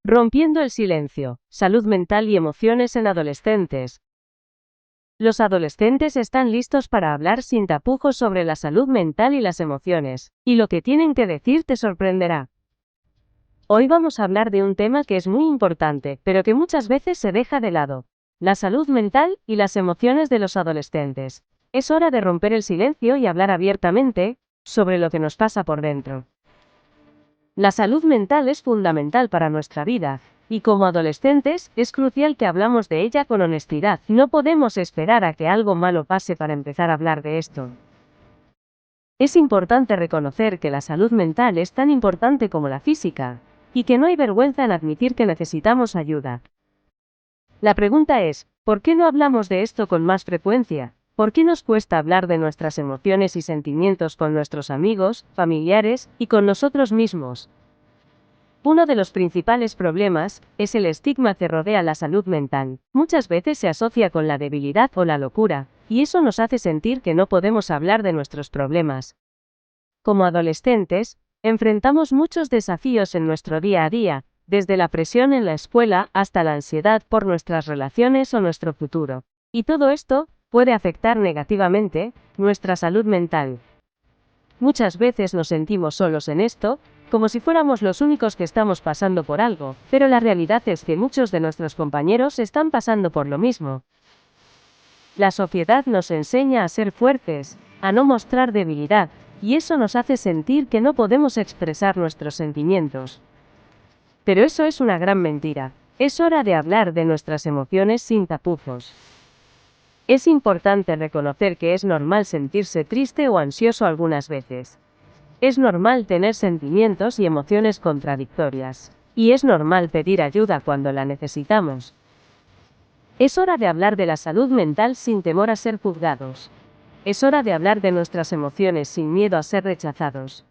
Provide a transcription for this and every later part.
Rompiendo el silencio, salud mental y emociones en adolescentes. Los adolescentes están listos para hablar sin tapujos sobre la salud mental y las emociones, y lo que tienen que decir te sorprenderá. Hoy vamos a hablar de un tema que es muy importante, pero que muchas veces se deja de lado: la salud mental y las emociones de los adolescentes. Es hora de romper el silencio y hablar abiertamente sobre lo que nos pasa por dentro. La salud mental es fundamental para nuestra vida, y como adolescentes, es crucial que hablamos de ella con honestidad. No podemos esperar a que algo malo pase para empezar a hablar de esto. Es importante reconocer que la salud mental es tan importante como la física, y que no hay vergüenza en admitir que necesitamos ayuda. La pregunta es, ¿por qué no hablamos de esto con más frecuencia? ¿Por qué nos cuesta hablar de nuestras emociones y sentimientos con nuestros amigos, familiares y con nosotros mismos? Uno de los principales problemas es el estigma que rodea la salud mental. Muchas veces se asocia con la debilidad o la locura, y eso nos hace sentir que no podemos hablar de nuestros problemas. Como adolescentes, enfrentamos muchos desafíos en nuestro día a día, desde la presión en la escuela hasta la ansiedad por nuestras relaciones o nuestro futuro. Y todo esto puede afectar negativamente nuestra salud mental. Muchas veces nos sentimos solos en esto, como si fuéramos los únicos que estamos pasando por algo, pero la realidad es que muchos de nuestros compañeros están pasando por lo mismo. La sociedad nos enseña a ser fuertes, a no mostrar debilidad, y eso nos hace sentir que no podemos expresar nuestros sentimientos. Pero eso es una gran mentira. Es hora de hablar de nuestras emociones sin tapujos. Es importante reconocer que es normal sentirse triste o ansioso algunas veces. Es normal tener sentimientos y emociones contradictorias. Y es normal pedir ayuda cuando la necesitamos. Es hora de hablar de la salud mental sin temor a ser juzgados. Es hora de hablar de nuestras emociones sin miedo a ser rechazados.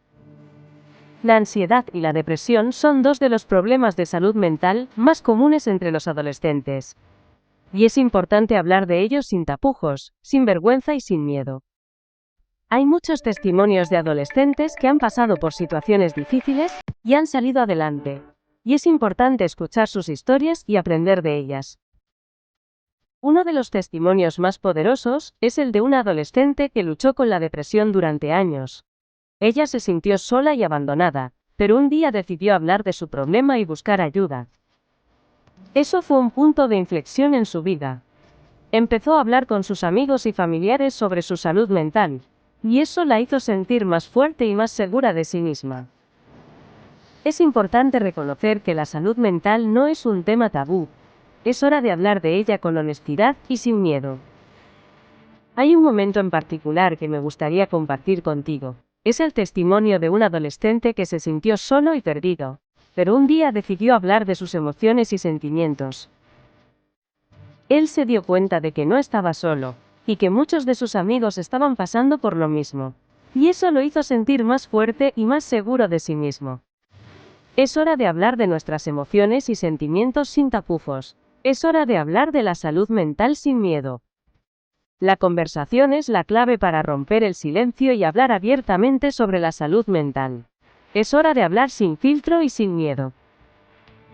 La ansiedad y la depresión son dos de los problemas de salud mental más comunes entre los adolescentes. Y es importante hablar de ellos sin tapujos, sin vergüenza y sin miedo. Hay muchos testimonios de adolescentes que han pasado por situaciones difíciles y han salido adelante. Y es importante escuchar sus historias y aprender de ellas. Uno de los testimonios más poderosos es el de una adolescente que luchó con la depresión durante años. Ella se sintió sola y abandonada, pero un día decidió hablar de su problema y buscar ayuda. Eso fue un punto de inflexión en su vida. Empezó a hablar con sus amigos y familiares sobre su salud mental, y eso la hizo sentir más fuerte y más segura de sí misma. Es importante reconocer que la salud mental no es un tema tabú. Es hora de hablar de ella con honestidad y sin miedo. Hay un momento en particular que me gustaría compartir contigo. Es el testimonio de un adolescente que se sintió solo y perdido, pero un día decidió hablar de sus emociones y sentimientos. Él se dio cuenta de que no estaba solo, y que muchos de sus amigos estaban pasando por lo mismo. Y eso lo hizo sentir más fuerte y más seguro de sí mismo. Es hora de hablar de nuestras emociones y sentimientos sin tapujos. Es hora de hablar de la salud mental sin miedo. La conversación es la clave para romper el silencio y hablar abiertamente sobre la salud mental. Es hora de hablar sin filtro y sin miedo.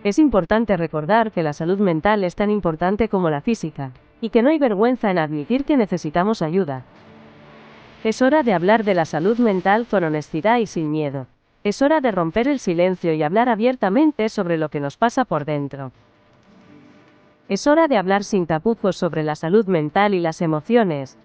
Es importante recordar que la salud mental es tan importante como la física, y que no hay vergüenza en admitir que necesitamos ayuda. Es hora de hablar de la salud mental con honestidad y sin miedo. Es hora de romper el silencio y hablar abiertamente sobre lo que nos pasa por dentro. Es hora de hablar sin tapujos sobre la salud mental y las emociones.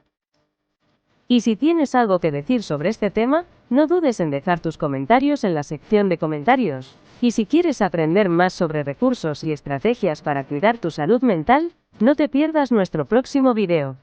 Y si tienes algo que decir sobre este tema, no dudes en dejar tus comentarios en la sección de comentarios. Y si quieres aprender más sobre recursos y estrategias para cuidar tu salud mental, no te pierdas nuestro próximo video.